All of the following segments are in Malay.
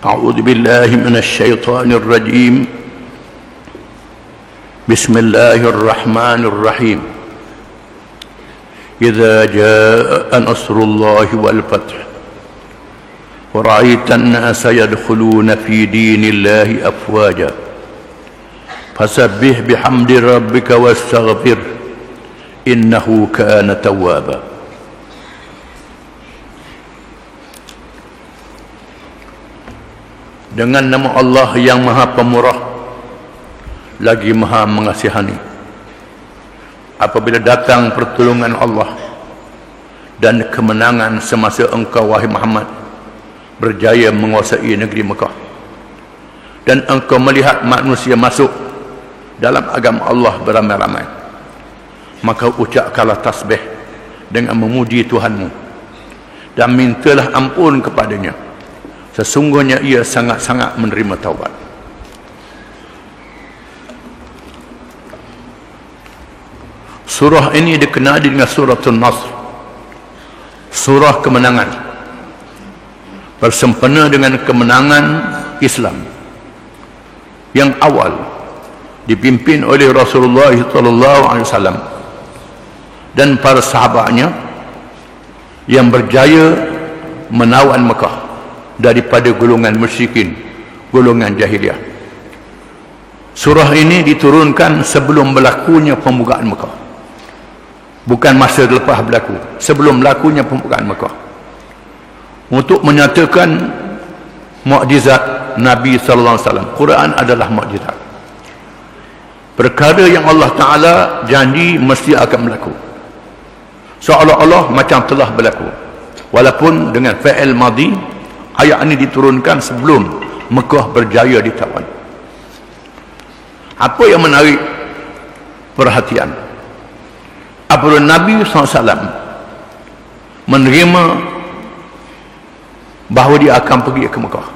أعوذ بالله من الشيطان الرجيم بسم الله الرحمن الرحيم إذا جاء نصر الله والفتح ورأيت الناس يدخلون في دين الله أفواجا فسبح بحمد ربك واستغفر إنه كان توابا. Dengan nama Allah yang Maha Pemurah lagi Maha Mengasihani. Apabila datang pertolongan Allah dan kemenangan semasa engkau wahai Muhammad berjaya menguasai negeri Mekah, dan engkau melihat manusia masuk dalam agama Allah beramai-ramai, maka ucapkanlah tasbih dengan memuji Tuhanmu dan mintalah ampun kepadanya. Sesungguhnya ia sangat-sangat menerima taubat. Surah ini dikenali dengan Suratul Nasr, surah kemenangan, bersempena dengan kemenangan Islam yang awal dipimpin oleh Rasulullah SAW dan para sahabatnya yang berjaya menawan Mekah daripada golongan musyrikin, golongan jahiliah. Surah ini diturunkan sebelum berlakunya pembukaan Mekah, bukan masa lepas berlaku, sebelum berlakunya pembukaan Mekah, untuk menyatakan mukjizat Nabi sallallahu alaihi wasallam. Quran adalah mukjizat, perkara yang Allah Taala janji mesti akan berlaku, seolah-olah macam telah berlaku, walaupun dengan fi'il madhi. Ayat ini diturunkan sebelum Mekah berjaya ditawan. Apa yang menarik perhatian, apabila Nabi SAW menerima bahawa dia akan pergi ke Mekah,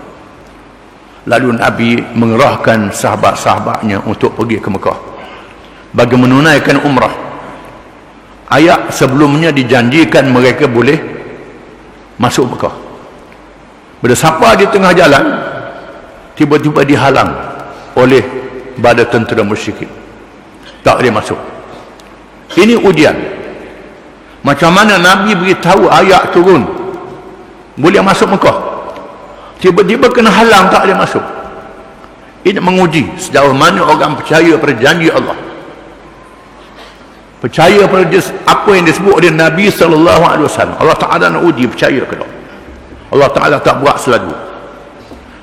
lalu Nabi mengerahkan sahabat-sahabatnya untuk pergi ke Mekah bagi menunaikan umrah. Ayat sebelumnya dijanjikan mereka boleh masuk Mekah. Bila sampai di tengah jalan, tiba-tiba dihalang oleh bala tentera musyrikin, tak boleh masuk. Ini ujian. Macam mana Nabi beritahu ayat turun boleh masuk Mekah, tiba-tiba kena halang, tak boleh masuk. Ini menguji sejauh mana orang percaya pada janji Allah, percaya pada apa yang disebut oleh Nabi SAW. Allah Ta'ala nak uji percaya ke tak. Allah Ta'ala tak buat selalu,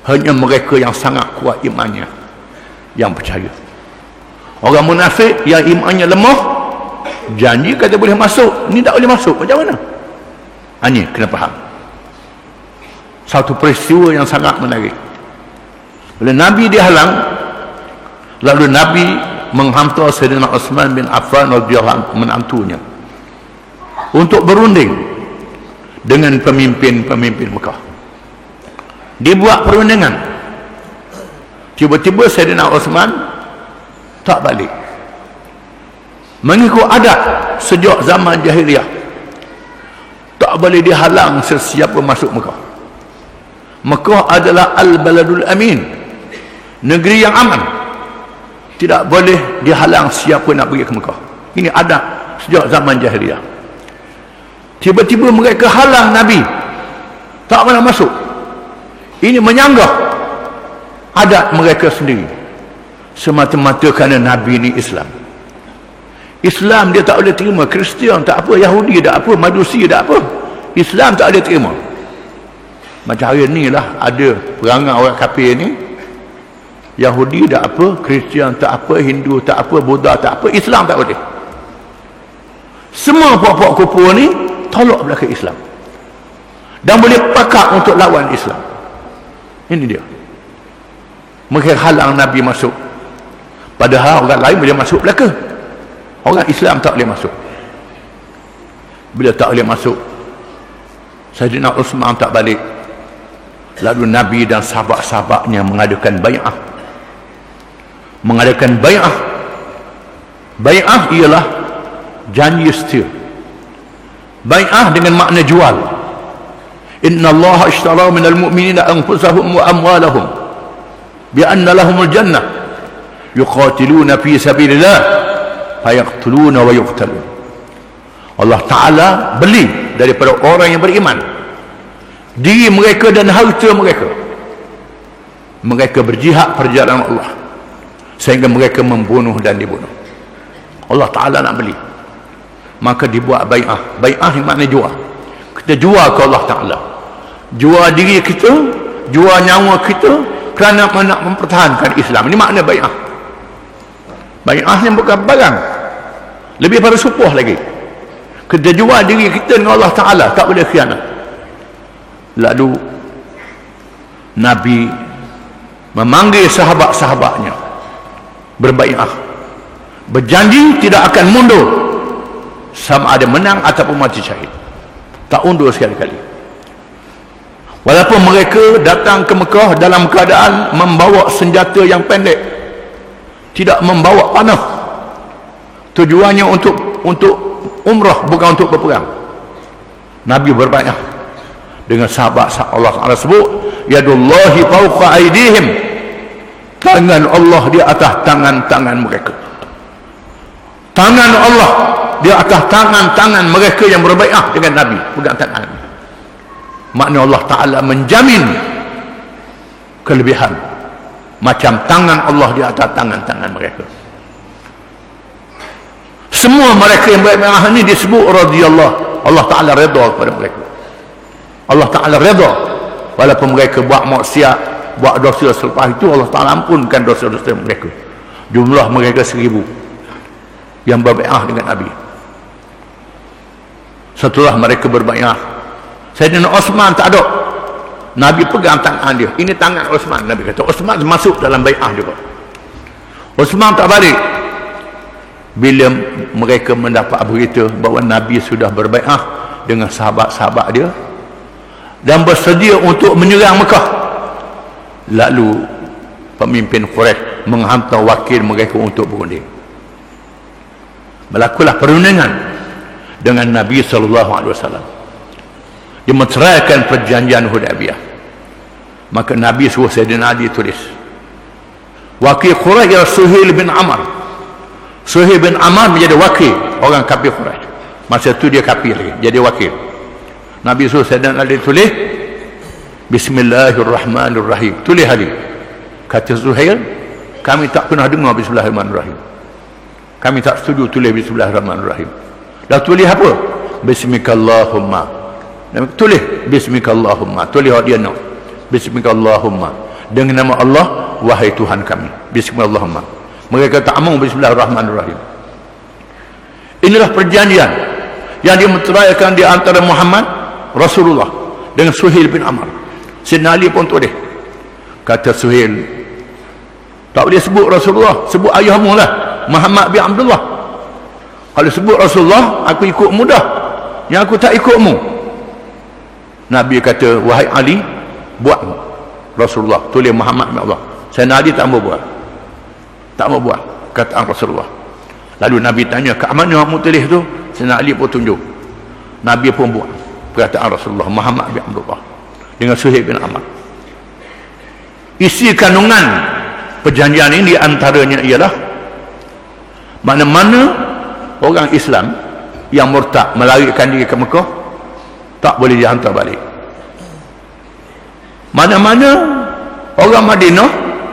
hanya mereka yang sangat kuat imannya yang percaya. Orang munafik yang imannya lemah, janji kata boleh masuk, ni tak boleh masuk, macam mana? Ini kena faham. Satu peristiwa yang sangat menarik. Bila Nabi dihalang, lalu Nabi menghantar Sayyidina Uthman bin Affan radhiyallahu anhu, menantunya, untuk berunding dengan pemimpin-pemimpin Mekah. Dibuat perundingan. Tiba-tiba Sayyidina Uthman tak balik, mengikut adat sejak zaman jahiliah, tak boleh dihalang sesiapa masuk Mekah. Mekah adalah Al-Baladul Amin, negeri yang aman, tidak boleh dihalang siapa nak pergi ke Mekah. Ini adat sejak zaman jahiliah. Tiba-tiba mereka halang Nabi, tak pernah masuk. Ini menyanggah adat mereka sendiri, semata-mata kerana Nabi ini Islam. Islam dia tak boleh terima. Kristian tak apa, Yahudi tak apa, Majusi tak apa, Islam tak boleh terima. Macam hari ni lah ada perangai orang kafir ni, Yahudi tak apa, Kristian tak apa, Hindu tak apa, Buddha tak apa, Islam tak boleh. Semua puak-puak kufur ni tolak belakang Islam dan boleh pakat untuk lawan Islam. Ini dia. Mereka halang Nabi masuk, padahal orang lain boleh masuk belaka, orang Islam tak boleh masuk. Bila tak boleh masuk, Sayyidina Uthman tak balik, lalu Nabi dan sahabat-sahabatnya mengadakan bai'ah. Bai'ah ialah janji setia. Bai'ah dengan makna jual, innallaha ishtara minal mu'minina anfusahum wa amwalahum bi anna lahumul jannah yuqatiluna fi sabilillah fayaqtuluna wa yuqtalun. Allah Ta'ala beli daripada orang yang beriman diri mereka dan harta mereka. Mereka berjihad perjalanan Allah sehingga mereka membunuh dan dibunuh. Allah Ta'ala nak beli, maka dibuat bai'ah. Bai'ah yang maknanya jual. Kita jual ke Allah Ta'ala, jual diri kita, jual nyawa kita kerana nak mempertahankan Islam. Ini makna bai'ah. Bai'ah ni bukan barang, lebih pada supuh lagi. Kita jual diri kita dengan Allah Ta'ala, tak boleh khianat. Lalu Nabi memanggil sahabat-sahabatnya berbai'ah, berjanji tidak akan mundur sama ada menang ataupun mati syahid. Tak undur sekali-kali. Walaupun mereka datang ke Mekah dalam keadaan membawa senjata yang pendek, tidak membawa panah, tujuannya untuk umrah, bukan untuk berperang. Nabi berbai'ah dengan sahabat Allah Ta'ala sebut, yadullahi fawqa aydihim, tangan Allah di atas tangan-tangan mereka. Tangan Allah di atas tangan-tangan mereka yang berbai'ah dengan Nabi, pegang tangan. Makna Allah Ta'ala menjamin kelebihan macam tangan Allah di atas tangan-tangan mereka. Semua mereka yang berbai'ah ini disebut radhiyallahu. Allah Ta'ala redha kepada mereka. Allah Ta'ala redha walaupun mereka buat maksiat, buat dosa selepas itu, Allah Ta'ala ampunkan dosa-dosa mereka. Jumlah mereka 1000 yang berbai'ah dengan Nabi. Setelah mereka berbai'ah, Sayyidina Osman tak ada. Nabi pegang tangan dia. Ini tangan Osman. Nabi kata Osman masuk dalam bai'ah juga. Osman tak balik. Bila mereka mendapat berita bahawa Nabi sudah berbai'ah dengan sahabat-sahabat dia dan bersedia untuk menyerang Mekah, lalu pemimpin Quraisy menghantar wakil mereka untuk berunding. Berlakulah perundingan dengan Nabi SAW. Dia menceraikan perjanjian Hudaybiyah. Maka Nabi suruh Sayyidina Ali tulis. Wakil Quraisy ialah Suhail bin Amr. Suhail bin Amr menjadi wakil orang kafir Quraisy. Masa itu dia kafir lagi, jadi wakil. Nabi suruh Sayyidina Ali tulis Bismillahirrahmanirrahim. Tulis Ali. Kata Suhail, kami tak pernah dengar Bismillahirrahmanirrahim. Kami tak setuju tulis Bismillahirrahmanirrahim. Dah tulis apa? Bismikallahumma. Tulis Bismikallahumma. Tulis dia nak. Bismikallahumma. Dengan nama Allah, wahai Tuhan kami. Bismillahumma. Mereka tak mau Bismillahirrahmanirrahim. Inilah perjanjian yang dimeteraikan di antara Muhammad Rasulullah dengan Suhail bin Amr. Sayyidina Ali pun tulis. Kata Suhail, tak boleh sebut Rasulullah, sebut ayahmu lah, Muhammad bin Abdullah. Kalau sebut Rasulullah, aku ikut mudah, yang aku tak ikutmu. Nabi kata, wahai Ali, buat Rasulullah, tulis Muhammad bin Abdullah. Sayyidina Ali tak mau buat, tak mau buat kataan Rasulullah. Lalu Nabi tanya, kat mana kamu tulis tu? Sayyidina Ali pun tunjuk. Nabi pun buat perkataan Rasulullah, Muhammad bin Abdullah dengan Suhail bin Amr. Isi kandungan perjanjian ini antaranya ialah mana-mana orang Islam yang murtad melarikan diri ke Mekah tak boleh dihantar balik. Mana-mana orang Madinah,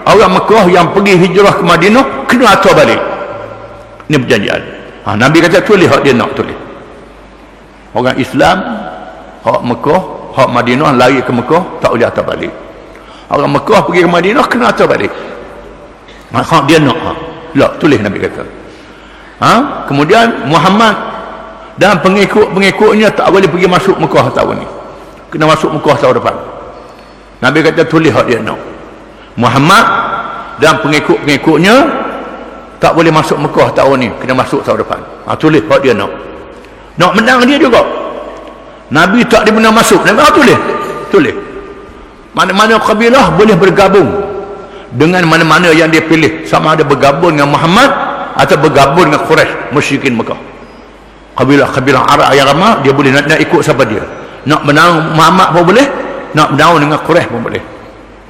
orang Mekah yang pergi hijrah ke Madinah kena hantar balik. Ini perjanjian. Nabi kata tulis hak dia nak tulis. Orang Islam hak Mekah, hak Madinah lari ke Mekah tak boleh hantar balik. Orang Mekah pergi ke Madinah kena hantar balik. Hak dia nak. Tak tulis Nabi kata. Kemudian Muhammad dan pengikut-pengikutnya tak boleh pergi masuk Mekah tahun ni. Kena masuk Mekah tahun depan. Nabi kata tulis hak dia nak. Muhammad dan pengikut-pengikutnya tak boleh masuk Mekah tahun ni, kena masuk tahun depan. Tulis hak dia nak. Nak menang dia juga. Nabi tak dia benar masuk. Nabi tulis. Mana-mana kabilah boleh bergabung dengan mana-mana yang dia pilih, sama ada bergabung dengan Muhammad atau bergabung dengan Quraisy musyrikin Mekah. Kabilah-kabilah Arab yang ramai dia boleh nak ikut siapa dia. Nak bernaung Muhammad pun boleh, nak bernaung dengan Quraisy pun boleh.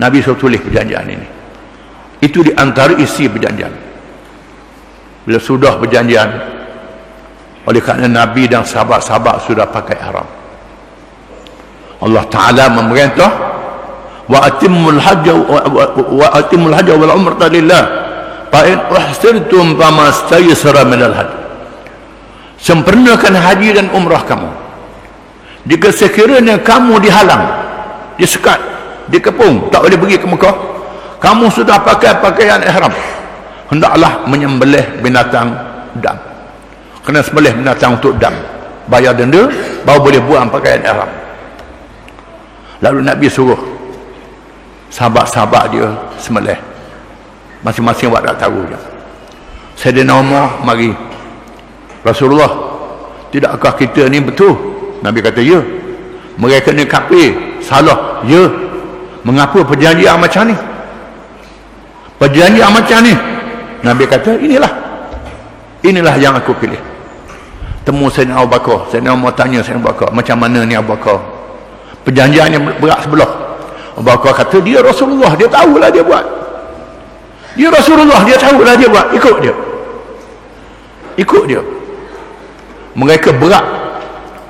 Nabi suruh tulis perjanjian ini. Itu di antara isi perjanjian. Bila sudah perjanjian, oleh kerana Nabi dan sahabat-sahabat sudah pakai ihram, Allah Ta'ala memerintah wa atimul hajj wal umrata lillah fa in uhsirtum famastaysara minal hajj. Sempurnakan haji dan umrah kamu. Jika sekiranya kamu dihalang, disekat, dikepung, tak boleh pergi ke Mekah, kamu sudah pakai pakaian ihram, hendaklah menyembelih binatang dam. Kena sembelih binatang untuk dam, bayar denda, baru boleh buang pakaian ihram. Lalu Nabi suruh sahabat-sahabat dia sembelih, masing-masing buat tak tahu je. Sayyidina Umar mari, Rasulullah, tidakkah kita ni betul? Nabi kata, ya. Mereka ni kafir, salah, ya. Mengapa perjanjian macam ni? Perjanjian macam ni? Nabi kata, inilah yang aku pilih. Temu Sayyidina Abu Bakar. Sayyidina Umar tanya Sayyidina Abu Bakar, macam mana ni Abu Bakar? Perjanjiannya berat sebelah. Abu Bakar kata, dia Rasulullah, dia tahulah dia buat. Dia Rasulullah, dia tahulah dia buat. Ikut dia. Mereka berat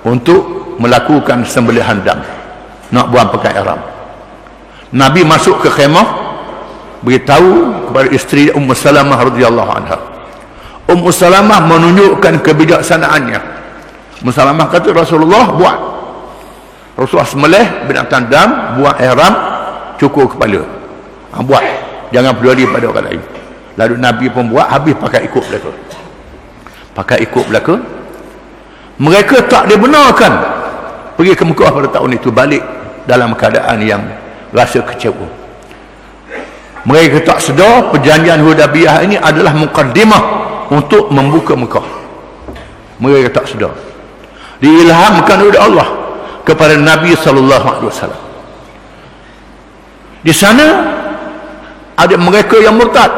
untuk melakukan sembelihan dam, nak buang pakai ihram. Nabi masuk ke khemah, beritahu kepada isteri Ummu Salamah radhiyallahu anha. Ummu Salamah menunjukkan kebijaksanaannya. Ummu Salamah kata, Rasulullah buat. Rasulullah sembelih binatang dam, buang ihram, cukur kepala. Buat, jangan peduli pada orang lain. Lalu Nabi pun buat, habis pakai ikut belaka. Mereka tak dibenarkan pergi ke Mekah pada tahun itu, balik dalam keadaan yang rasa kecewa. Mereka tak sedar perjanjian Hudaybiyah ini adalah mukaddimah untuk membuka Mekah. Mereka tak sedar. Diilhamkan oleh Allah kepada Nabi SAW. Di sana ada mereka yang murtad,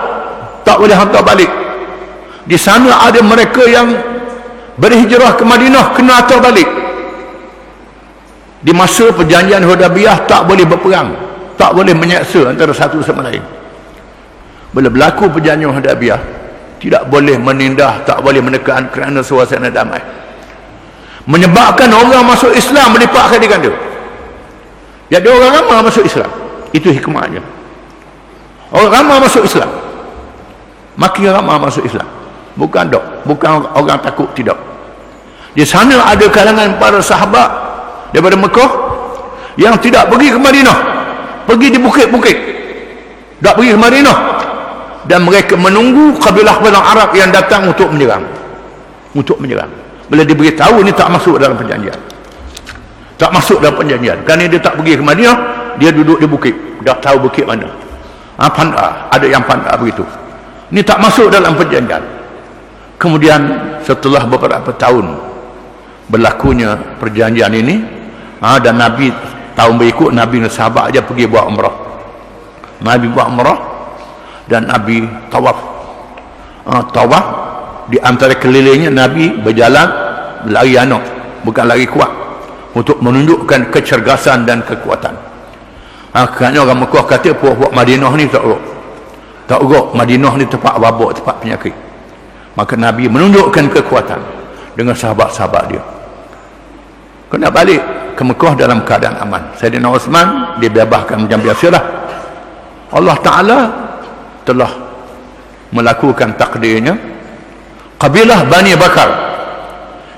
tak boleh hantar balik. Di sana ada mereka yang berhijrah ke Madinah, kena hantar balik. Di masa perjanjian Hudaybiyah tak boleh berperang, tak boleh menyeksa antara satu sama lain. Bila berlaku perjanjian Hudaybiyah, tidak boleh menindah, tak boleh menekan kerana suasana damai. Menyebabkan orang masuk Islam berlipat kali ganda. Jadi orang ramai masuk Islam. Itu hikmahnya. Orang ramai masuk Islam, makin ramai masuk Islam. Bukan orang takut, tidak. Di sana ada kalangan para sahabat daripada Mekah yang tidak pergi ke Madinah, pergi di bukit-bukit, tak pergi ke Madinah, dan mereka menunggu kabilah-kabilah Arab yang datang untuk menyerang. Bila diberitahu ini tak masuk dalam perjanjian, kerana dia tak pergi ke Madinah, dia duduk di bukit, dah tahu bukit mana. Pandai, ada yang pandai begitu. Ini tak masuk dalam perjanjian. Kemudian setelah beberapa tahun berlakunya perjanjian ini, dan Nabi tahun berikut, Nabi dan sahabat aja pergi buat umrah. Nabi buat umrah dan Nabi tawaf. Tawaf di antara kelilingnya Nabi berjalan, berlari anak, bukan lari kuat, untuk menunjukkan kecergasan dan kekuatan. Kerana orang Mekah kata puak-puak Madinah ni tak urut. Madinah ni tempat wabak, tempat penyakit. Maka Nabi menunjukkan kekuatan dengan sahabat-sahabat dia. Kena balik ke Mekah dalam keadaan aman. Sayyidina Uthman dibebaskan macam biasalah. Allah Ta'ala telah melakukan takdirnya. Kabilah Bani Bakar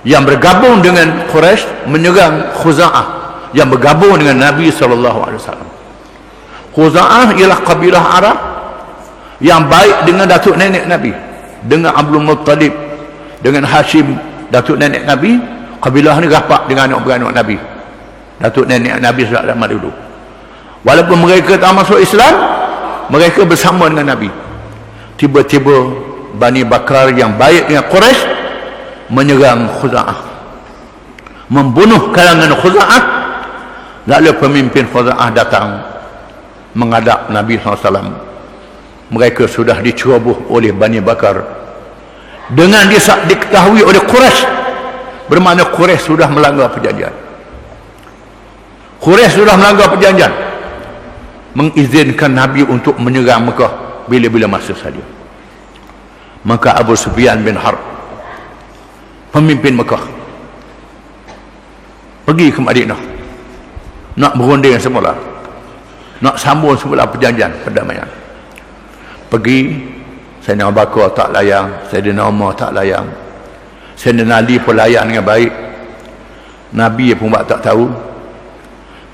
yang bergabung dengan Quraisy menyerang Khuza'ah yang bergabung dengan Nabi SAW. Khuza'ah ialah kabilah Arab yang baik dengan datuk nenek Nabi, dengan Abdul Muttalib, dengan Hashim, datuk nenek Nabi. Kabilah ni rapat dengan anak-beranak Nabi, datuk nenek Nabi sudah lama dulu. Walaupun mereka tak masuk Islam, mereka bersama dengan Nabi. Tiba-tiba Bani Bakar yang baik dengan Quraisy menyerang Khuza'ah, membunuh kalangan Khuza'ah. Lalu pemimpin Khuza'ah datang menghadap Nabi SAW. Mereka sudah diceroboh oleh Bani Bakar dengan diketahui oleh Quraisy, bermakna Quraisy sudah melanggar perjanjian. Quraisy sudah melanggar perjanjian, mengizinkan Nabi untuk menyerang Mekah bila-bila masa saja. Maka Abu Sufyan bin Harb, pemimpin Mekah, pergi ke Madinah nak berunding semula, nak sambung semula perjanjian perdamaian. Pergi, Sayyidina Abu Bakar tak layan, Sayyidina Umar tak layan, Sayyidina Ali pun layan dengan baik, Nabi pun tak tahu.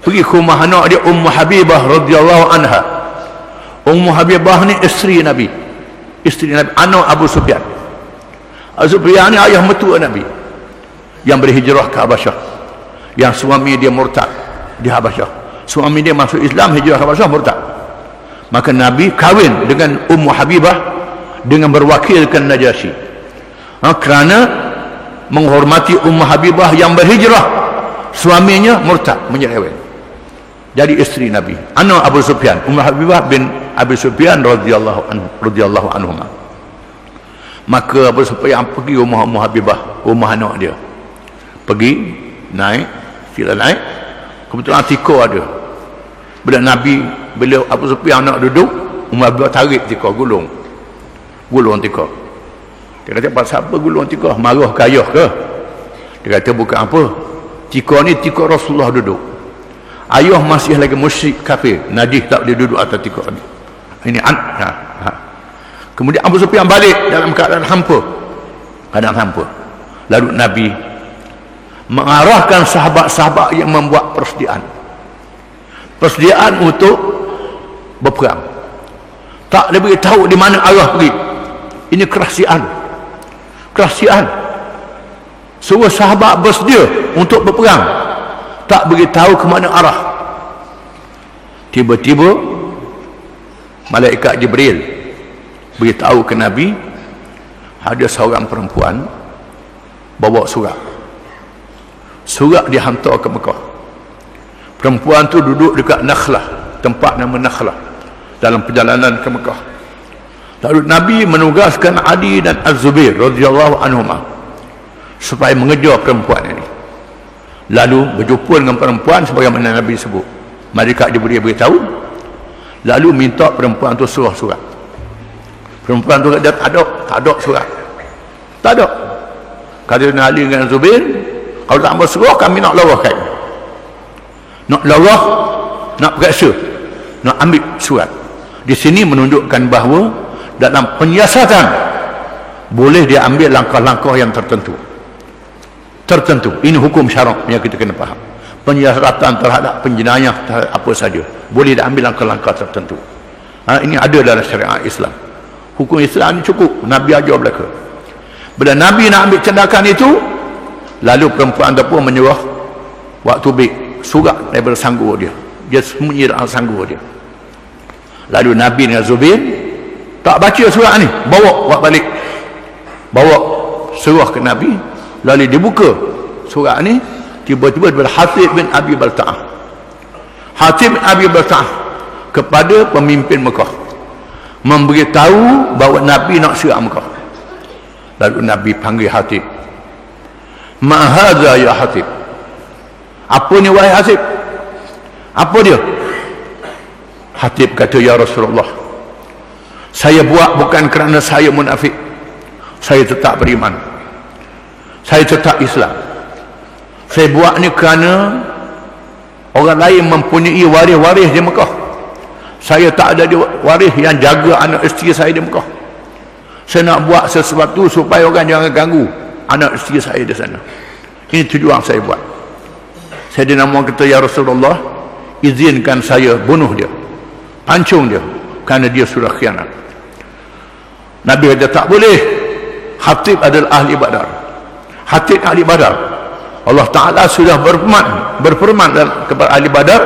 Pergi ke rumah anak dia, Ummu Habibah radhiyallahu anha. Ummu Habibah ni isteri Nabi, anak Abu Sufyan. Abu Sufyan ni ayah mertua Nabi yang berhijrah ke Habasyah, yang suami dia murtad di Habasyah. Suami dia masuk Islam, hijrah ke Habasyah, murtad. Maka Nabi kahwin dengan Ummu Habibah dengan berwakilkan Najasyi, kerana menghormati Ummu Habibah yang berhijrah, suaminya murtad, menyeleweng, jadi isteri Nabi, anak Abu Sufyan, Ummu Habibah bin Abi Sufyan radhiyallahu anhu. Maka Abu Sufyan pergi rumah Ummu Habibah, rumah anak dia. Pergi, naik, sila naik. Kebetulan tikar ada. Bila Abu Sufyan nak duduk, Ummu Habibah tarik tikar, gulung tikar. Dia kata, pasal apa gulung tikar? Marah ke ayah ke? Dia kata, bukan apa. Tikar ni tikar Rasulullah duduk. Ayah masih lagi musyrik kafir, najis, tak boleh duduk atas tikar ni. Ini Kemudian Abu Sufyan balik dalam keadaan hampa. Lalu Nabi mengarahkan sahabat-sahabat yang membuat persediaan untuk berperang. Tak boleh tahu di mana arah pergi. Ini kerahsiaan. Semua sahabat bersedia untuk berperang, tak beritahu ke mana arah. Tiba-tiba malaikat Jibril beritahu ke Nabi, ada seorang perempuan bawa surat dihantar ke Mekah. Perempuan tu duduk dekat Nakhlah, tempat nama Nakhlah, dalam perjalanan ke Mekah. Lalu Nabi menugaskan Ali dan Az-Zubair radhiyallahu anhuma supaya mengejar perempuan ini. Lalu berjumpa dengan perempuan sebagaimana Nabi sebut. Malaikat Jibril beritahu, lalu minta perempuan tu suruh surat. Perempuan tu kata, tak ada surat. Tak ada. Kata Ali dengan Zubair, kalau tak bersuruh, kami nak larahkan. Nak larah, nak periksa, nak ambil surat. Di sini menunjukkan bahawa dalam penyiasatan boleh dia ambil langkah-langkah yang tertentu. Ini hukum syarak yang kita kena faham. Penyiasatan terhadap penjenayah, terhadap apa saja, boleh dia ambil langkah-langkah tertentu. Ini ada dalam syariat Islam. Hukum Islam ini cukup. Nabi ajar belaka. Bila Nabi nak ambil tindakan itu, lalu perempuan tu pun menyuruh waktu baik surat daripada sanggur dia sembunyi dalam sanggur dia. Lalu Nabi dengan Zubair tak baca surat ni, bawa balik, suruh ke Nabi. Lalu dibuka surat ni, tiba-tiba daripada Hatib bin Abi Balta'ah kepada pemimpin Mekah, memberitahu bahawa Nabi nak serang Mekah. Lalu Nabi panggil Hatib, "Ma hadza ya Hatib?" Apa ni wahai Hatib? Apa dia? Hatib kata, "Ya Rasulullah, saya buat bukan kerana saya munafik. Saya tetap beriman. Saya tetap Islam. Saya buat ni kerana orang lain mempunyai waris-waris di Mekah. Saya tak ada waris yang jaga anak isteri saya di Mekah. Saya nak buat sesuatu supaya orang jangan ganggu anak isteri saya di sana. Ini tujuan saya buat." Saya dinamakan kata, "Ya Rasulullah, izinkan saya bunuh dia, pancung dia, kerana dia sudah khianat." Nabi kata, "Tak boleh. Hatib adalah ahli Badar. Hatib ahli Badar. Allah Ta'ala sudah berfirman kepada ahli Badar,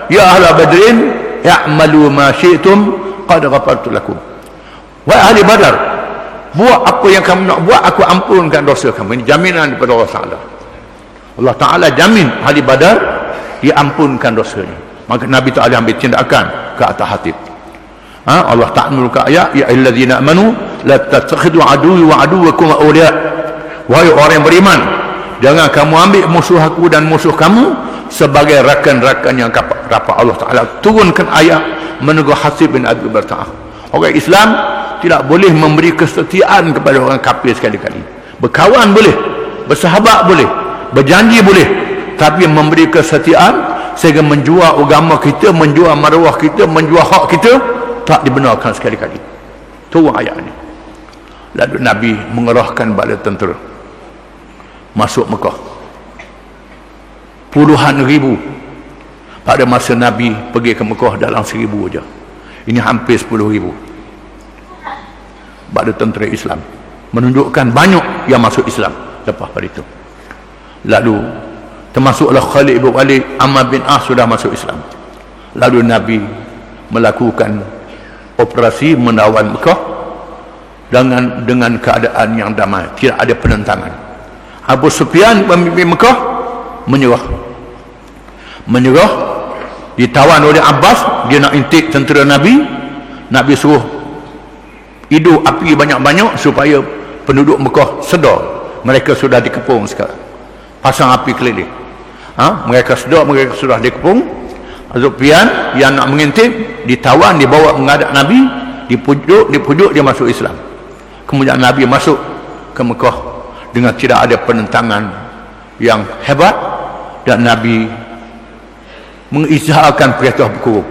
ya ahla Badrin, ya'malu ma syi'tum, qad ghafartu lakum." Wahai ahli Badar, buat apa yang kamu nak buat, aku ampunkan dosa kamu. Ini jaminan daripada Allah Ta'ala. Allah Ta'ala jamin ahli Badar, dia ampunkan dosanya. Maka Nabi Ta'ala ambil tindakan ke atas Hatib. Allah Ta'ala menurunkan ayat, ya ayyuhallazina amanu la tattakhidhu aduwwi wa aduwwakum awliya. Wahai orang yang beriman, jangan kamu ambil musuh aku dan musuh kamu sebagai rakan-rakan yang rapat Allah Ta'ala turunkan ayat menegur Hasib bin Abi Balta'ah. Orang Islam tidak boleh memberi kesetiaan kepada orang kafir sekali-kali. Berkawan boleh, bersahabat boleh, berjanji boleh, tapi memberi kesetiaan sehingga menjual agama kita, menjual maruah kita, menjual hak kita, tak dibenarkan sekali-kali. Turun ayat ini. Lalu Nabi mengerahkan bala tentera masuk Mekah. Puluhan ribu. Pada masa Nabi pergi ke Mekah dalam 1,000 saja. Ini hampir 10,000 bala tentera Islam, menunjukkan banyak yang masuk Islam lepas pada itu. Lalu termasuklah Khalid bin Walid, Ammar bin As sudah masuk Islam. Lalu Nabi melakukan operasi menawan Mekah dengan keadaan yang damai, tidak ada penentangan. Abu Sufyan pemimpin Mekah menyerah, ditawan oleh Abbas. Dia nak intik tentera Nabi. Nabi suruh hidup api banyak-banyak supaya penduduk Mekah sedar mereka sudah dikepung sekarang. Pasang api keliling. Mereka sedar mereka sudah dikepung. Abu Sufyan yang nak mengintip ditawan, dibawa menghadap Nabi, dipujuk dia masuk Islam. Kemudian Nabi masuk ke Mekah dengan tidak ada penentangan yang hebat, dan Nabi mengisytiharkan perintah berkurung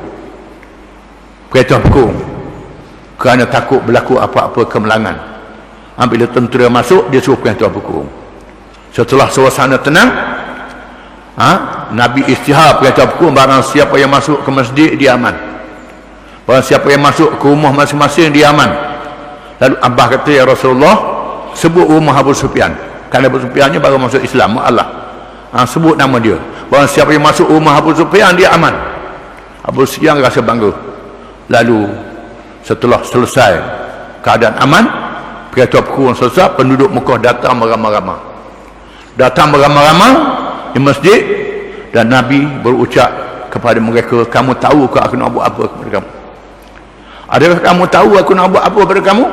kerana takut berlaku apa-apa kemelangan. Bila tentera masuk, dia suruh perintah berkurung. Setelah suasana tenang, Nabi isytihar perintah berkurung. Barang siapa yang masuk ke masjid, dia aman. Barang siapa yang masuk ke rumah masing-masing, dia aman. Lalu Abbas kata, ya Rasulullah, sebut rumah Abu Sufyan, kerana Abu Sufyannya baru masuk Islam. Allah sebut nama dia. Barang siapa yang masuk rumah Abu Sufyan, dia aman. Abu Sufyan rasa bangga. Lalu setelah selesai keadaan aman, perintah berkurung selesai, penduduk Mekah datang beramai-ramai di masjid, dan Nabi berucap kepada mereka, kamu tahu ke aku nak buat apa kepada kamu? Adakah kamu tahu aku nak buat apa kepada kamu?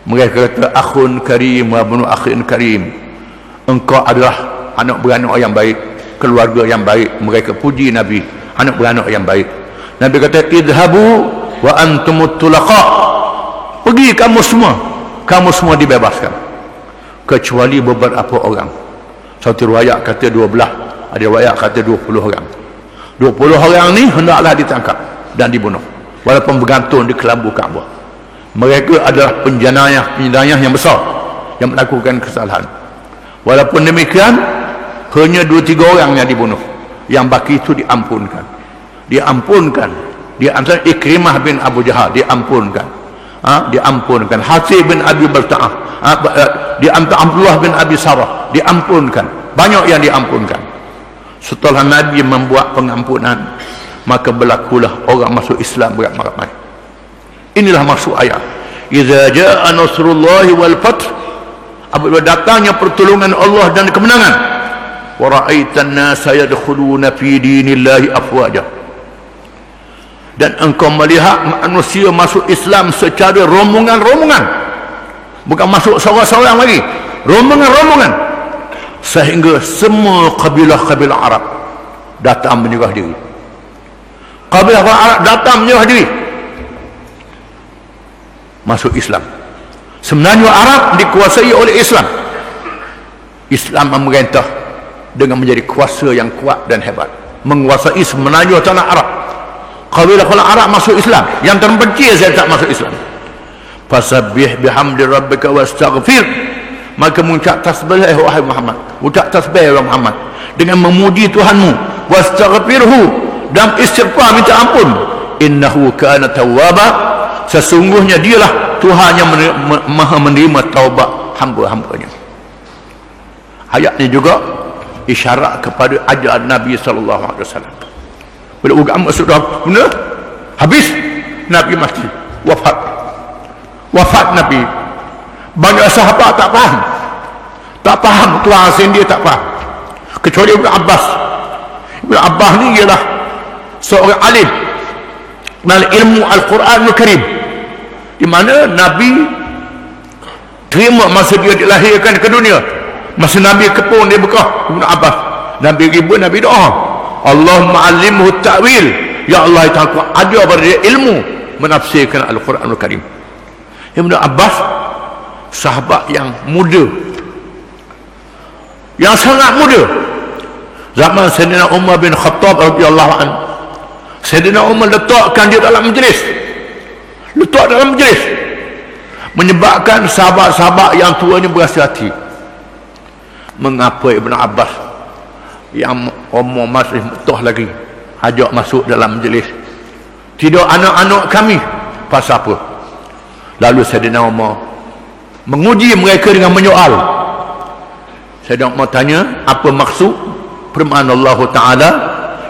Mereka kata, akhun karim wa ibnu akhin karim. Engkau adalah anak beranak yang baik, keluarga yang baik. Mereka puji Nabi, anak beranak yang baik. Nabi kata, idhabu wa antumut tulaqa. Pergi kamu semua dibebaskan, kecuali beberapa orang. Satu riwayat kata 12, ada riwayat kata 20 orang. 20 orang ni hendaklah ditangkap dan dibunuh, walaupun bergantung di kelambu Kaabah. Mereka adalah penjenayah yang besar yang melakukan kesalahan. Walaupun demikian, hanya 2-3 orang yang dibunuh, yang baki itu diampunkan. Dia antara Ikrimah bin Abu Jahal diampunkan. Diampunkan. Hasib bin Abi Balta'ah, di antara Abdullah bin Abi Sarah diampunkan. Banyak yang diampunkan. Setelah Nabi membuat pengampunan, maka berlakulah orang masuk Islam beramai-ramai. Inilah maksud ayat, idza jaa nasrullahi wal fath, apabila datangnya pertolongan Allah dan kemenangan, wa ra'aitan nasa yadkhuluna fi dinillahi afwaja, dan engkau melihat manusia masuk Islam secara rombongan-rombongan, bukan masuk seorang-seorang lagi, rombongan-rombongan, sehingga semua kabilah-kabilah Arab datang menyerah diri. Kabilah Arab datang menyerah diri, masuk Islam. Sebenarnya Arab dikuasai oleh Islam. Islam memerintah dengan menjadi kuasa yang kuat dan hebat, menguasai semenanjung tanah Arab. Kabilah Arab masuk Islam, yang terbenci saya tak masuk Islam. Fasabbih bihamdi rabbika wastaghfir, maka mengucap tasbih wahai Muhammad, ucap tasbih wahai Muhammad dengan memuji Tuhanmu, wastaghfirhu, dan istighfar, minta ampun. Innahu kana tawwaba, sesungguhnya dialah Tuhan yang maha menerima taubat hamba-hambanya. Ayat ini juga isyarat kepada ajaran Nabi SAW. Bila agama sudah benar habis, Nabi mati wafat Nabi. Banyak sahabat tak faham Tuhan sendiri tak faham, kecuali Ibn Abbas. Ibn Abbas ni ialah seorang alim dalam ilmu Al-Quran Al-Karim, di mana Nabi terima masa dia dilahirkan ke dunia, masa Nabi kepung di Mekah. Ibn Abbas Nabi ribut, Nabi doa, Allahumma alimhu ta'wil, ya Allah aku ajar pada dia ilmu menafsirkan Al-Quranul Karim. Ibn Abbas sahabat yang muda, yang sangat muda. Zaman Sayyidina Umar bin Khattab radhiyallahu anhu, Sayyidina Umar letakkan dia dalam majlis, menyebabkan sahabat-sahabat yang tuanya berasa hati. Mengapa Ibn Abbas yang umur masih mutuh lagi ajak masuk dalam majlis? Tidak anak-anak kami, pasal apa? Lalu Sayyidina Umar menguji mereka dengan menyoal. Sayyidina Umar tanya, apa maksud firman Allah Ta'ala,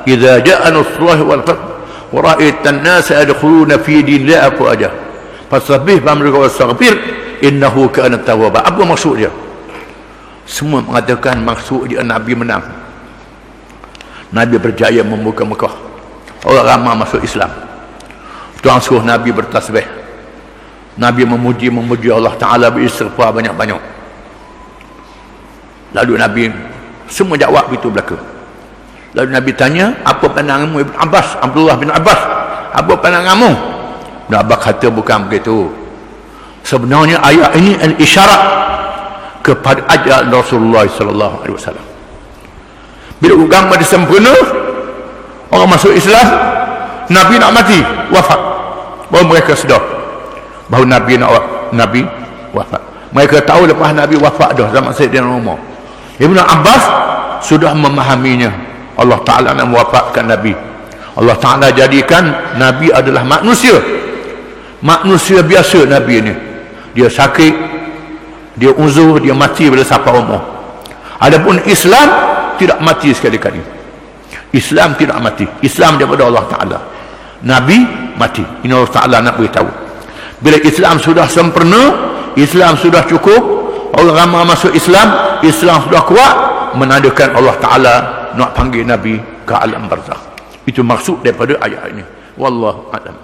idza ja'a nasrullahi wal fath wa ra'aitan nasa yadkhuluna fi dinillahi afwaja fasabbih bihamdika wastaghfir innahu kana tawwaba. Apa maksud dia? Semua mengatakan maksud dia Nabi menang, Nabi berjaya membuka Mekah, orang ramai masuk Islam. Tuhan suruh Nabi bertasbih, Nabi memuji Allah Ta'ala, beristighfar banyak-banyak. Lalu Nabi semua jawab itu belaka. Lalu Nabi tanya, apa pandanganmu Ibn Abbas, Abdullah bin Abbas, apa pandanganmu? Ibn Abbas kata, bukan begitu. Sebenarnya ayat ini isyarat kepada ajaran Rasulullah sallallahu alaihi wasallam. Bila agama disempurna, orang masuk Islam, Nabi nak mati, wafat, baru mereka sedar bahawa Nabi wafat. Mereka tahu lepas Nabi wafat dah zaman Sayyidina Umar. Ibn Abbas sudah memahaminya. Allah Ta'ala nak mewafatkan Nabi. Allah Ta'ala jadikan Nabi adalah manusia biasa. Nabi ini dia sakit, dia uzur, dia mati bila sampai umur. Adapun Islam tidak mati sekali-kali. Islam tidak mati. Islam daripada Allah Ta'ala. Nabi mati. Ini Allah Ta'ala nak beritahu. Bila Islam sudah sempurna, Islam sudah cukup, orang ramai masuk Islam, Islam sudah kuat, menandakan Allah Ta'ala nak panggil Nabi ke alam barzakh. Itu maksud daripada ayat ini. Wallahu a'lam.